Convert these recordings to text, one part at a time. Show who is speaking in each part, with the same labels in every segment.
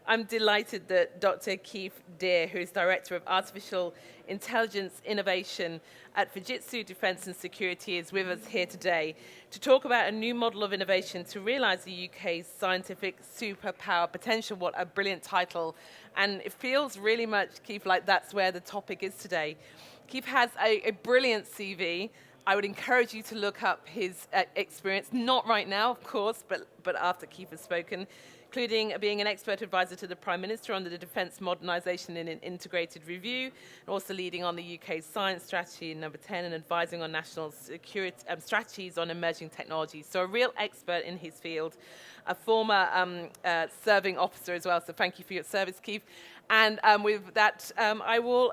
Speaker 1: I'm delighted that Dr. Keith Deere, who is Director of Artificial Intelligence Innovation at Fujitsu Defence and Security, is with us here today to talk about a new model of innovation to realise the UK's scientific superpower potential. What a brilliant title. And it feels really much, Keith, like that's where the topic is today. Keith has a brilliant CV. I would encourage you to look up his experience, not right now, of course, but after Keith has spoken, including being an expert advisor to the Prime Minister on the Defence Modernisation in an Integrated Review, and also leading on the UK's Science Strategy, number 10, and advising on national security strategies on emerging technologies. So a real expert in his field, a former serving officer as well, so thank you for your service, Keith. And with that, I will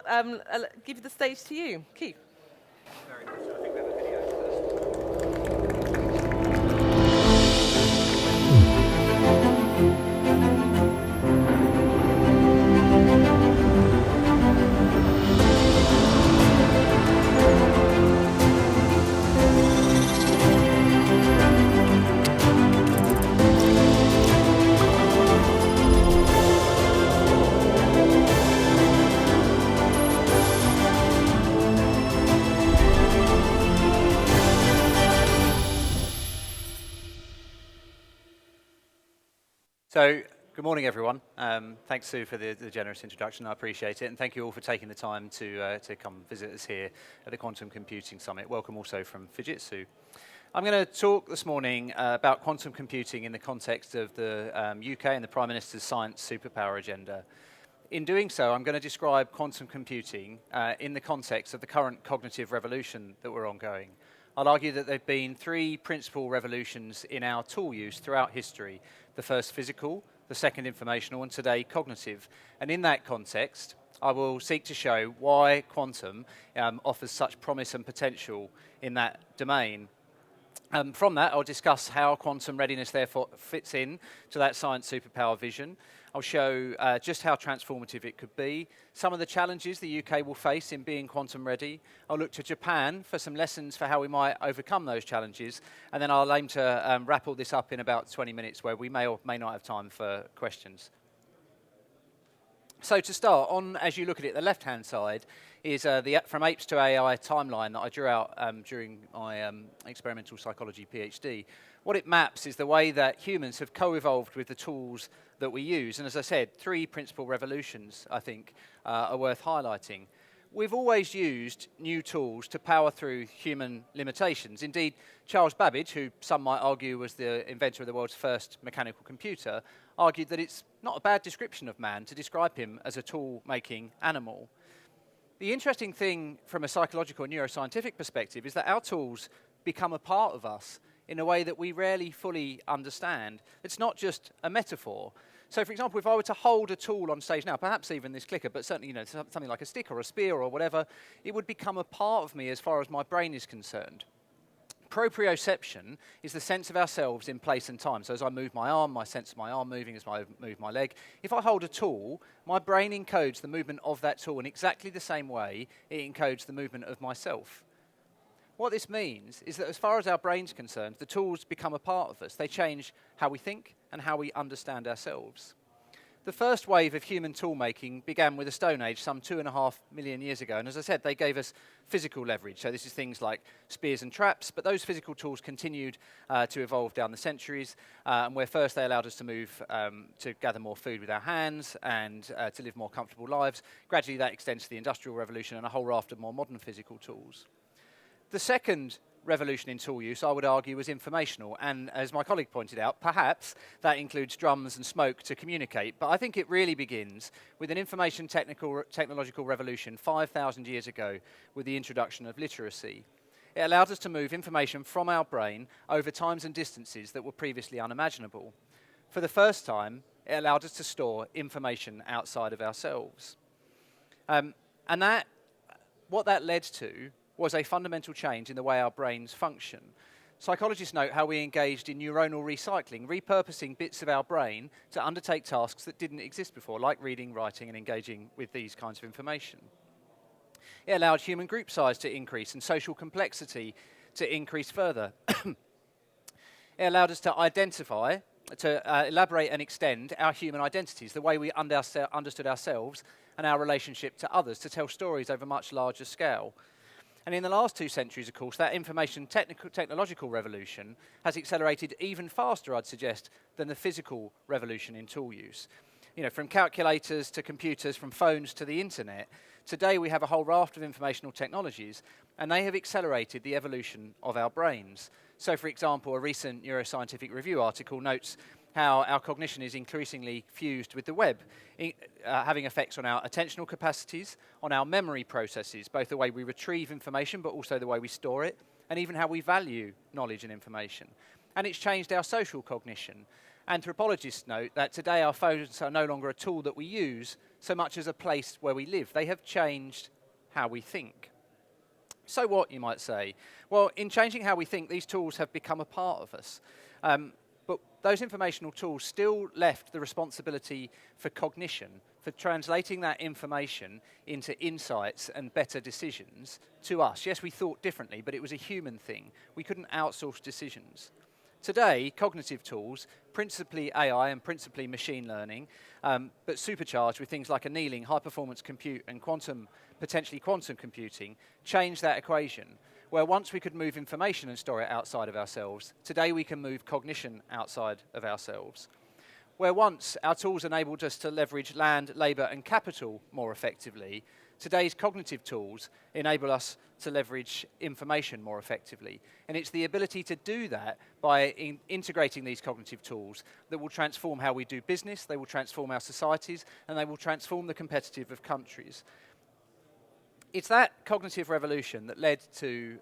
Speaker 1: give the stage to you, Keith.
Speaker 2: Very much. I think we have a video first. So, good morning, everyone. Thanks, Sue, for the generous introduction. I appreciate it. And thank you all for taking the time to come visit us here at the Quantum Computing Summit. Welcome also from Fujitsu. I'm going to talk this morning about quantum computing in the context of the UK and the Prime Minister's Science Superpower agenda. In doing so, I'm going to describe quantum computing in the context of the current cognitive revolution that we're ongoing. I'll argue that there have been three principal revolutions in our tool use throughout history. The first physical, the second informational, and today cognitive. And in that context, I will seek to show why quantum offers such promise and potential in that domain. From that, I'll discuss how quantum readiness therefore fits in to that science superpower vision. I'll show just how transformative it could be, some of the challenges the UK will face in being quantum ready. I'll look to Japan for some lessons for how we might overcome those challenges, and then I'll aim to wrap all this up in about 20 minutes where we may or may not have time for questions. So to start, as you look at it, the left-hand side is the From Apes to AI timeline that I drew out during my experimental psychology PhD. What it maps is the way that humans have co-evolved with the tools that we use. And as I said, three principal revolutions, I think, are worth highlighting. We've always used new tools to power through human limitations. Indeed, Charles Babbage, who some might argue was the inventor of the world's first mechanical computer, argued that it's not a bad description of man to describe him as a tool-making animal. The interesting thing from a psychological and neuroscientific perspective is that our tools become a part of us in a way that we rarely fully understand. It's not just a metaphor. So, for example, if I were to hold a tool on stage now, perhaps even this clicker, but certainly, something like a stick or a spear or whatever, it would become a part of me as far as my brain is concerned. Proprioception is the sense of ourselves in place and time. So as I move my arm, my sense of my arm moving as I move my leg. If I hold a tool, my brain encodes the movement of that tool in exactly the same way it encodes the movement of myself. What this means is that as far as our brain's concerned, the tools become a part of us. They change how we think and how we understand ourselves. The first wave of human tool making began with the Stone Age some 2.5 million years ago. And as I said, they gave us physical leverage. So this is things like spears and traps. But those physical tools continued to evolve down the centuries. And where first they allowed us to move to gather more food with our hands and to live more comfortable lives. Gradually that extends to the Industrial Revolution and a whole raft of more modern physical tools. The second revolution in tool use, I would argue, was informational. And as my colleague pointed out, perhaps that includes drums and smoke to communicate. But I think it really begins with an information technological revolution 5,000 years ago with the introduction of literacy. It allowed us to move information from our brain over times and distances that were previously unimaginable. For the first time, it allowed us to store information outside of ourselves. What that led to was a fundamental change in the way our brains function. Psychologists note how we engaged in neuronal recycling, repurposing bits of our brain to undertake tasks that didn't exist before, like reading, writing, and engaging with these kinds of information. It allowed human group size to increase and social complexity to increase further. It allowed us to identify elaborate and extend our human identities, the way we understood ourselves and our relationship to others, to tell stories over much larger scale. And in the last 2 centuries, of course, that information technological revolution has accelerated even faster, I'd suggest, than the physical revolution in tool use. You know, from calculators to computers, from phones to the internet, today we have a whole raft of informational technologies, and they have accelerated the evolution of our brains. So, for example, a recent Neuroscientific Review article notes how our cognition is increasingly fused with the web, having effects on our attentional capacities, on our memory processes, both the way we retrieve information, but also the way we store it, and even how we value knowledge and information. And it's changed our social cognition. Anthropologists note that today our phones are no longer a tool that we use so much as a place where we live. They have changed how we think. So what, you might say? Well, in changing how we think, these tools have become a part of us. But those informational tools still left the responsibility for cognition, for translating that information into insights and better decisions to us. Yes, we thought differently, but it was a human thing. We couldn't outsource decisions. Today, cognitive tools, principally AI and principally machine learning, but supercharged with things like annealing, high-performance compute, and potentially quantum computing, change that equation. Where once we could move information and store it outside of ourselves, today we can move cognition outside of ourselves. Where once our tools enabled us to leverage land, labour, and capital more effectively, today's cognitive tools enable us to leverage information more effectively. And it's the ability to do that by integrating these cognitive tools that will transform how we do business, they will transform our societies, and they will transform the competitive of countries. It's that cognitive revolution that led to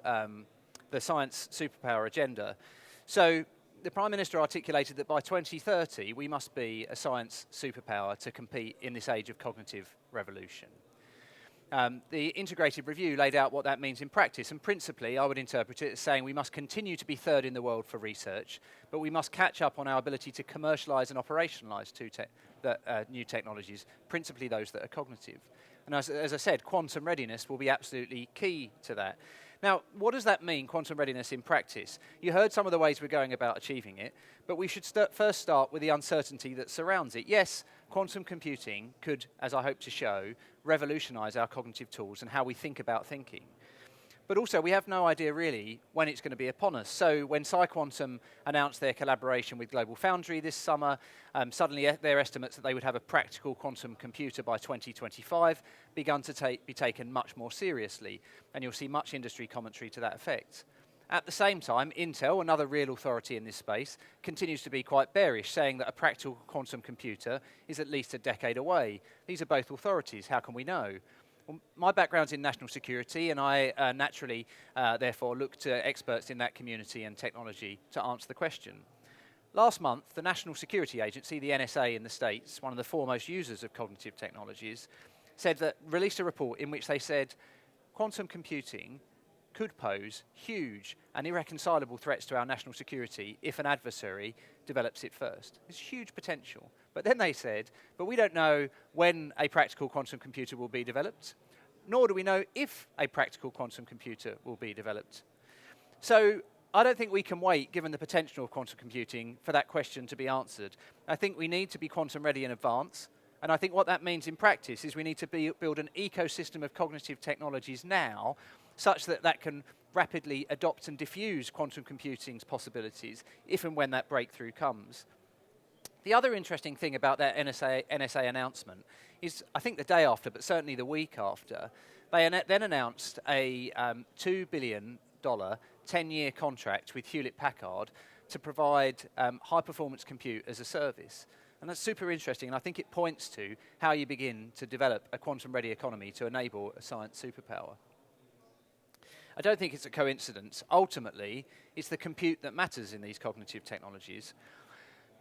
Speaker 2: the science superpower agenda. So the Prime Minister articulated that by 2030, we must be a science superpower to compete in this age of cognitive revolution. The integrated review laid out what that means in practice, and principally I would interpret it as saying we must continue to be third in the world for research, but we must catch up on our ability to commercialise and operationalise new technologies, principally those that are cognitive. And as I said, quantum readiness will be absolutely key to that. Now, what does that mean, quantum readiness in practice? You heard some of the ways we're going about achieving it, but we should first start with the uncertainty that surrounds it. Yes, quantum computing could, as I hope to show, revolutionise our cognitive tools and how we think about thinking. But also, we have no idea really when it's going to be upon us. So when PsiQuantum announced their collaboration with Global Foundry this summer, suddenly their estimates that they would have a practical quantum computer by 2025 begun to be taken much more seriously. And you'll see much industry commentary to that effect. At the same time, Intel, another real authority in this space, continues to be quite bearish, saying that a practical quantum computer is at least a decade away. These are both authorities. How can we know? Well, my background's in national security, and I naturally, therefore, look to experts in that community and technology to answer the question. Last month, the National Security Agency, the NSA in the States, one of the foremost users of cognitive technologies, released a report in which they said quantum computing could pose huge and irreconcilable threats to our national security if an adversary develops it first. It's huge potential. But then they said, but we don't know when a practical quantum computer will be developed, nor do we know if a practical quantum computer will be developed. So I don't think we can wait, given the potential of quantum computing, for that question to be answered. I think we need to be quantum ready in advance. And I think what that means in practice is we need to build an ecosystem of cognitive technologies now, such that that can rapidly adopt and diffuse quantum computing's possibilities if and when that breakthrough comes. The other interesting thing about that NSA announcement is, I think the day after, but certainly the week after, they then announced a $2 billion 10-year contract with Hewlett-Packard to provide high-performance compute as a service. And that's super interesting, and I think it points to how you begin to develop a quantum-ready economy to enable a science superpower. I don't think it's a coincidence. Ultimately, it's the compute that matters in these cognitive technologies.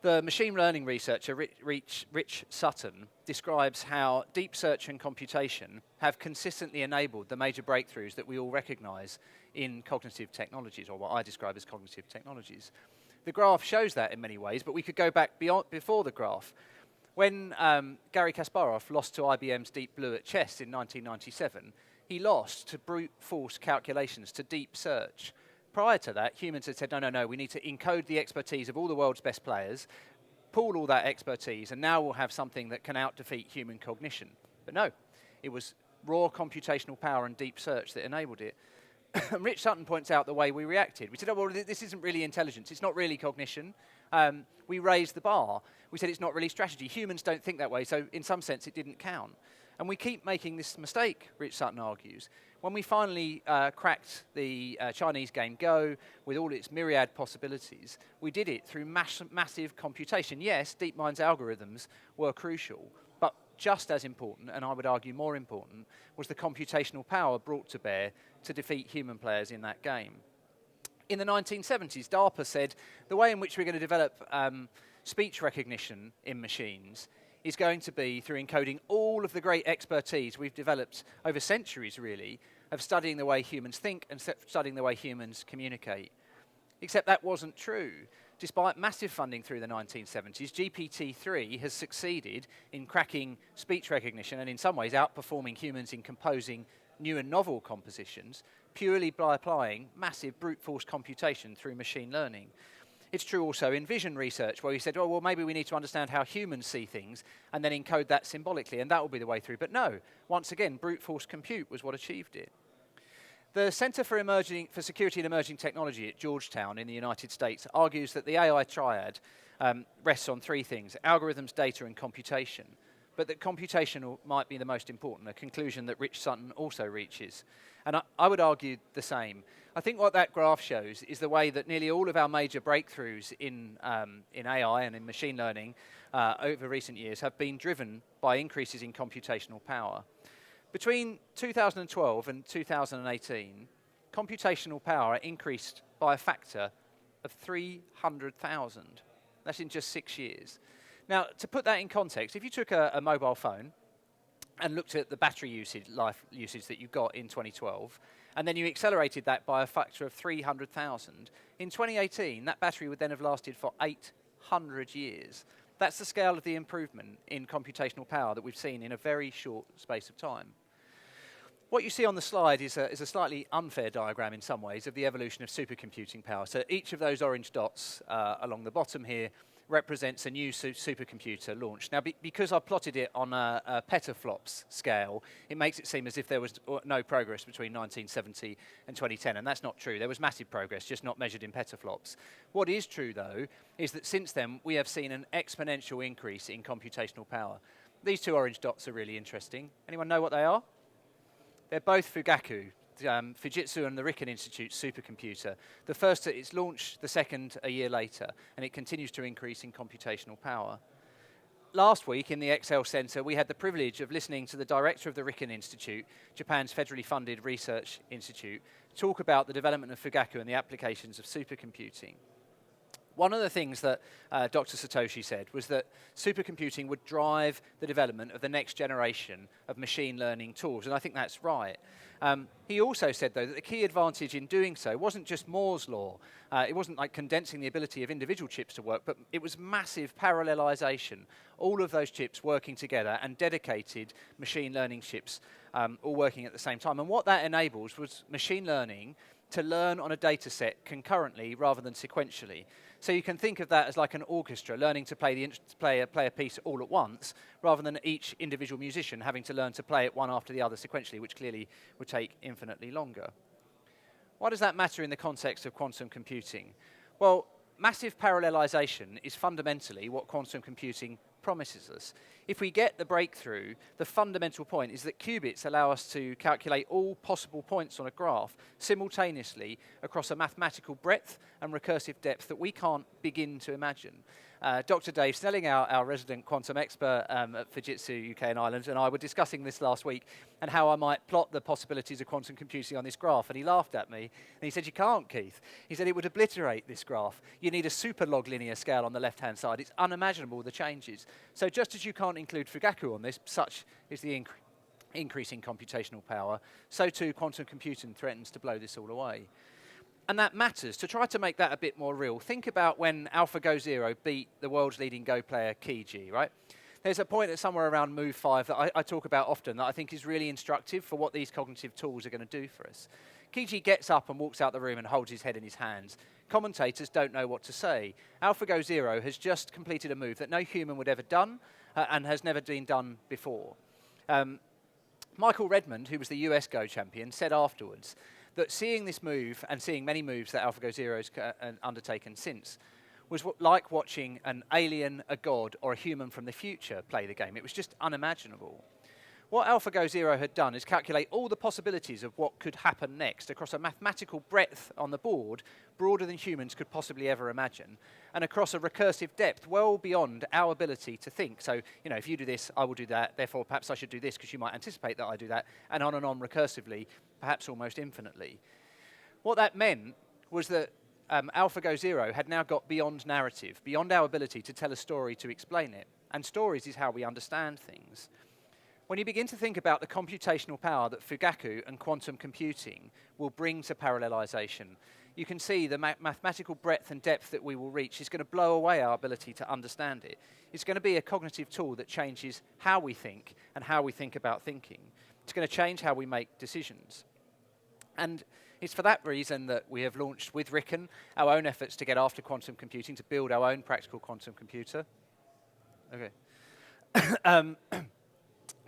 Speaker 2: The machine learning researcher Rich Sutton describes how deep search and computation have consistently enabled the major breakthroughs that we all recognize in cognitive technologies, or what I describe as cognitive technologies. The graph shows that in many ways, but we could go back before the graph. When Garry Kasparov lost to IBM's Deep Blue at chess in 1997, he lost to brute force calculations, to deep search. Prior to that, humans had said, no, we need to encode the expertise of all the world's best players, pool all that expertise, and now we'll have something that can out-defeat human cognition. But no, it was raw computational power and deep search that enabled it. And Rich Sutton points out the way we reacted. We said, oh, well, this isn't really intelligence. It's not really cognition. We raised the bar. We said it's not really strategy. Humans don't think that way, so in some sense it didn't count. And we keep making this mistake, Rich Sutton argues. When we finally cracked the Chinese game Go with all its myriad possibilities, we did it through massive computation. Yes, DeepMind's algorithms were crucial, but just as important, and I would argue more important, was the computational power brought to bear to defeat human players in that game. In the 1970s, DARPA said the way in which we're going to develop speech recognition in machines is going to be through encoding all of the great expertise we've developed over centuries, really, of studying the way humans think and studying the way humans communicate. Except that wasn't true. Despite massive funding through the 1970s, GPT-3 has succeeded in cracking speech recognition and in some ways outperforming humans in composing new and novel compositions purely by applying massive brute force computation through machine learning. It's true also in vision research, where we said, oh, well, maybe we need to understand how humans see things and then encode that symbolically, and that will be the way through. But no, once again, brute force compute was what achieved it. The Center for Security and Emerging Technology at Georgetown in the United States argues that the AI triad rests on three things: algorithms, data, and computation. But that computation might be the most important, a conclusion that Rich Sutton also reaches. And I would argue the same. I think what that graph shows is the way that nearly all of our major breakthroughs in AI and in machine learning over recent years have been driven by increases in computational power. Between 2012 and 2018, computational power increased by a factor of 300,000. That's in just 6 years. Now, to put that in context, if you took a mobile phone and looked at the battery life usage that you got in 2012, and then you accelerated that by a factor of 300,000, in 2018, that battery would then have lasted for 800 years. That's the scale of the improvement in computational power that we've seen in a very short space of time. What you see on the slide is a slightly unfair diagram in some ways of the evolution of supercomputing power. So each of those orange dots along the bottom here represents a new supercomputer launched. Now, because I've plotted it on a petaflops scale, it makes it seem as if there was no progress between 1970 and 2010, and that's not true. There was massive progress, just not measured in petaflops. What is true, though, is that since then, we have seen an exponential increase in computational power. These two orange dots are really interesting. Anyone know what they are? They're both Fugaku, Fujitsu and the Riken Institute's supercomputer. The first at its launch, the second a year later, and it continues to increase in computational power. Last week in the Excel Center, we had the privilege of listening to the director of the Riken Institute, Japan's federally funded research institute, talk about the development of Fugaku and the applications of supercomputing. One of the things that Dr. Satoshi said was that supercomputing would drive the development of the next generation of machine learning tools, and I think that's right. He also said, though, that the key advantage in doing so wasn't just Moore's law. It wasn't like condensing the ability of individual chips to work, but it was massive parallelization, all of those chips working together and dedicated machine learning chips all working at the same time. And what that enables was machine learning to learn on a data set concurrently rather than sequentially. So you can think of that as like an orchestra, learning to play a piece all at once, rather than each individual musician having to learn to play it one after the other sequentially, which clearly would take infinitely longer. Why does that matter in the context of quantum computing? Well, massive parallelization is fundamentally what quantum computing promises us. If we get the breakthrough, the fundamental point is that qubits allow us to calculate all possible points on a graph simultaneously across a mathematical breadth and recursive depth that we can't begin to imagine. Dr. Dave Snelling, our resident quantum expert at Fujitsu UK and Ireland, and I were discussing this last week and how I might plot the possibilities of quantum computing on this graph, and he laughed at me and he said, "You can't, Keith." He said it would obliterate this graph. You need a super log linear scale on the left-hand side. It's unimaginable, the changes. So just as you can't include Fugaku on this, such is the increase in computational power, so too quantum computing threatens to blow this all away. And that matters. To try to make that a bit more real, think about when Alphago Zero beat the world's leading Go player, Keiji, right? There's a point at somewhere around move 5 that I talk about often that I think is really instructive for what these cognitive tools are going to do for us. Keiji gets up and walks out the room and holds his head in his hands. commentators don't know what to say. Alphago Zero has just completed a move that no human would ever done and has never been done before. Michael Redmond, who was the US Go champion, said afterwards that seeing this move and seeing many moves that Alphago Zero has undertaken since was like watching an alien, a god, or a human from the future play the game. It was just unimaginable. What Alphago Zero had done is calculate all the possibilities of what could happen next across a mathematical breadth on the board, broader than humans could possibly ever imagine, and across a recursive depth well beyond our ability to think. So, you know, if you do this, I will do that, therefore perhaps I should do this because you might anticipate that I do that, and on recursively, perhaps almost infinitely. What that meant was that Alphago Zero had now got beyond narrative, beyond our ability to tell a story to explain it. And stories is how we understand things. When you begin to think about the computational power that Fugaku and quantum computing will bring to parallelization, you can see the mathematical breadth and depth that we will reach is going to blow away our ability to understand it. It's going to be a cognitive tool that changes how we think and how we think about thinking. It's going to change how we make decisions. And it's for that reason that we have launched with Ricken our own efforts to get after quantum computing, to build our own practical quantum computer. Okay.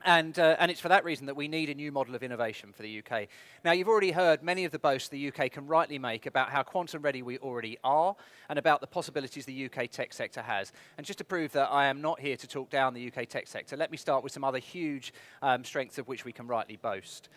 Speaker 2: And it's for that reason that we need a new model of innovation for the UK. Now, you've already heard many of the boasts the UK can rightly make about how quantum ready we already are and about the possibilities the UK tech sector has. And just to prove that I am not here to talk down the UK tech sector, let me start with some other huge strengths of which we can rightly boast.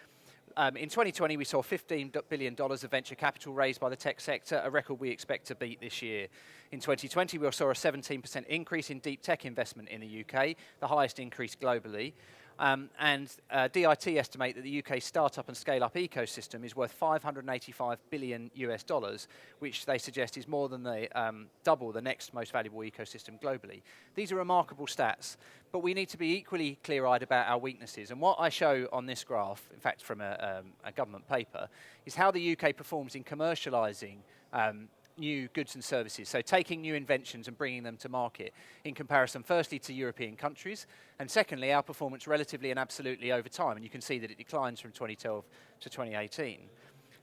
Speaker 2: In 2020, we saw $15 billion of venture capital raised by the tech sector, a record we expect to beat this year. In 2020, we saw a 17% increase in deep tech investment in the UK, the highest increase globally. DIT estimate that the UK startup and scale-up ecosystem is worth $585 billion US dollars, which they suggest is more than double the next most valuable ecosystem globally. These are remarkable stats, but we need to be equally clear-eyed about our weaknesses. And what I show on this graph, in fact from a government paper, is how the UK performs in commercialising new goods and services, so taking new inventions and bringing them to market in comparison firstly to European countries, and secondly our performance relatively and absolutely over time, and you can see that it declines from 2012 to 2018.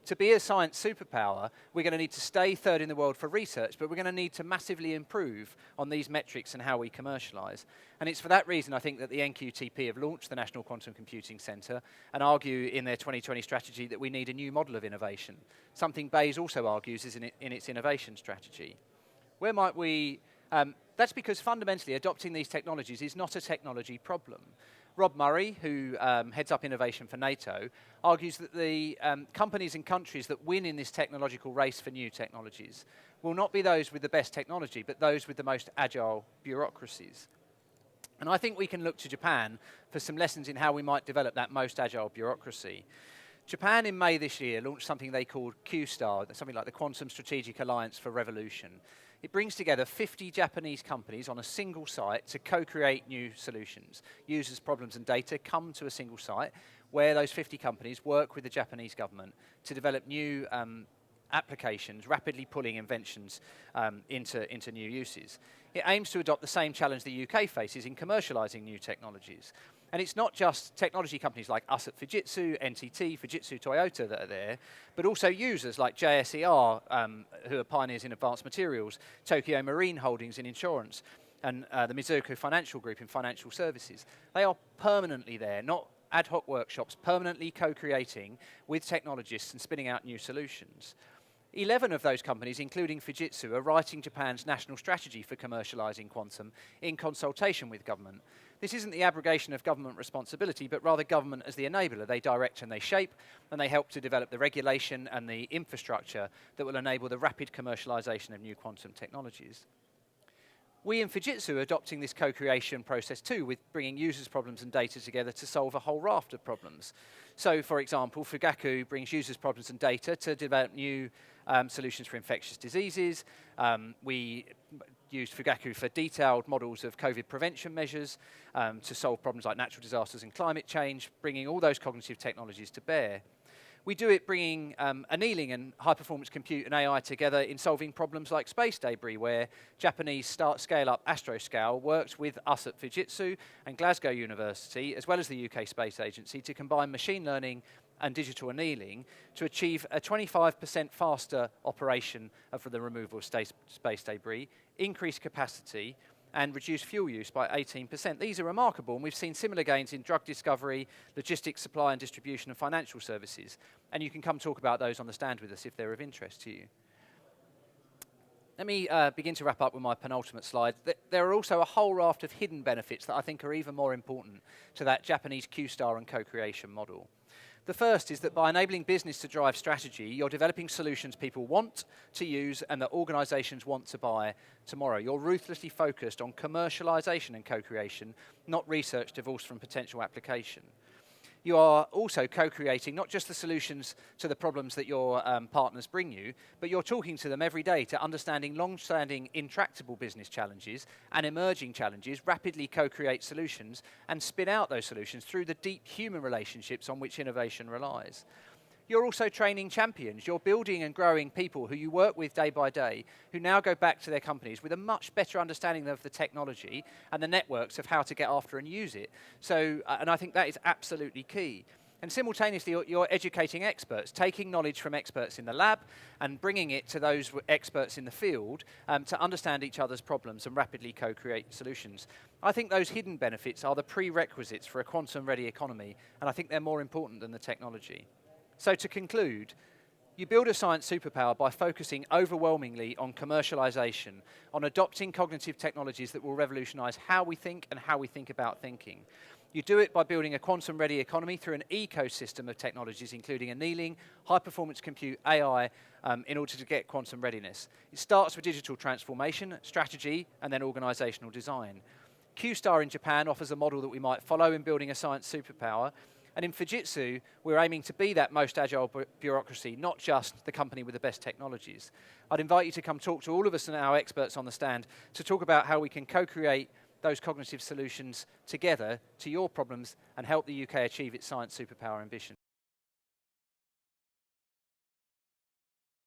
Speaker 2: To be a science superpower, we're going to need to stay third in the world for research, but we're going to need to massively improve on these metrics and how we commercialise. And it's for that reason, I think, that the NQTP have launched the National Quantum Computing Centre and argue in their 2020 strategy that we need a new model of innovation, something Bayes also argues is in its innovation strategy. Where might we... that's because fundamentally adopting these technologies is not a technology problem. Rob Murray, who heads up innovation for NATO, argues that the companies and countries that win in this technological race for new technologies will not be those with the best technology, but those with the most agile bureaucracies. And I think we can look to Japan for some lessons in how we might develop that most agile bureaucracy. Japan in May this year launched something they called Q-STAR, something like the Quantum Strategic Alliance for Revolution. It brings together 50 Japanese companies on a single site to co-create new solutions. Users, problems and data come to a single site where those 50 companies work with the Japanese government to develop new applications, rapidly pulling inventions into new uses. It aims to adopt the same challenge the UK faces in commercialising new technologies. And it's not just technology companies like us at Fujitsu, NTT, Fujitsu Toyota that are there, but also users like JSER, who are pioneers in advanced materials, Tokyo Marine Holdings in insurance, and the Mizuho Financial Group in financial services. They are permanently there, not ad hoc workshops, permanently co-creating with technologists and spinning out new solutions. 11 of those companies, including Fujitsu, are writing Japan's national strategy for commercialising quantum in consultation with government. This isn't the abrogation of government responsibility, but rather government as the enabler. They direct and they shape, and they help to develop the regulation and the infrastructure that will enable the rapid commercialisation of new quantum technologies. We in Fujitsu are adopting this co-creation process too, with bringing users' problems and data together to solve a whole raft of problems. So, for example, Fugaku brings users' problems and data to develop new solutions for infectious diseases. We used Fugaku for detailed models of COVID prevention measures to solve problems like natural disasters and climate change, bringing all those cognitive technologies to bear. We do it bringing annealing and high-performance compute and AI together in solving problems like space debris, where Japanese scale-up Astroscale works with us at Fujitsu and Glasgow University, as well as the UK Space Agency, to combine machine learning, and digital annealing to achieve a 25% faster operation for the removal of space debris, increase capacity, and reduce fuel use by 18%. These are remarkable, and we've seen similar gains in drug discovery, logistics, supply and distribution, and financial services. And you can come talk about those on the stand with us if they're of interest to you. Let me begin to wrap up with my penultimate slide. There are also a whole raft of hidden benefits that I think are even more important to that Japanese Q-Star and co-creation model. The first is that by enabling business to drive strategy, you're developing solutions people want to use and that organizations want to buy tomorrow. You're ruthlessly focused on commercialization and co-creation, not research divorced from potential application. You are also co-creating not just the solutions to the problems that your partners bring you, but you're talking to them every day to understanding long-standing intractable business challenges and emerging challenges, rapidly co-create solutions and spin out those solutions through the deep human relationships on which innovation relies. You're also training champions. You're building and growing people who you work with day by day, who now go back to their companies with a much better understanding of the technology and the networks of how to get after and use it. So, and I think that is absolutely key. And simultaneously, you're educating experts, taking knowledge from experts in the lab and bringing it to those experts in the field to understand each other's problems and rapidly co-create solutions. I think those hidden benefits are the prerequisites for a quantum-ready economy, and I think they're more important than the technology. So to conclude, you build a science superpower by focusing overwhelmingly on commercialization, on adopting cognitive technologies that will revolutionize how we think and how we think about thinking. You do it by building a quantum-ready economy through an ecosystem of technologies, including annealing, high-performance compute, AI, in order to get quantum readiness. It starts with digital transformation, strategy, and then organizational design. Q-Star in Japan offers a model that we might follow in building a science superpower. And in Fujitsu, we're aiming to be that most agile bureaucracy, not just the company with the best technologies. I'd invite you to come talk to all of us and our experts on the stand to talk about how we can co-create those cognitive solutions together to your problems and help the UK achieve its science superpower ambition.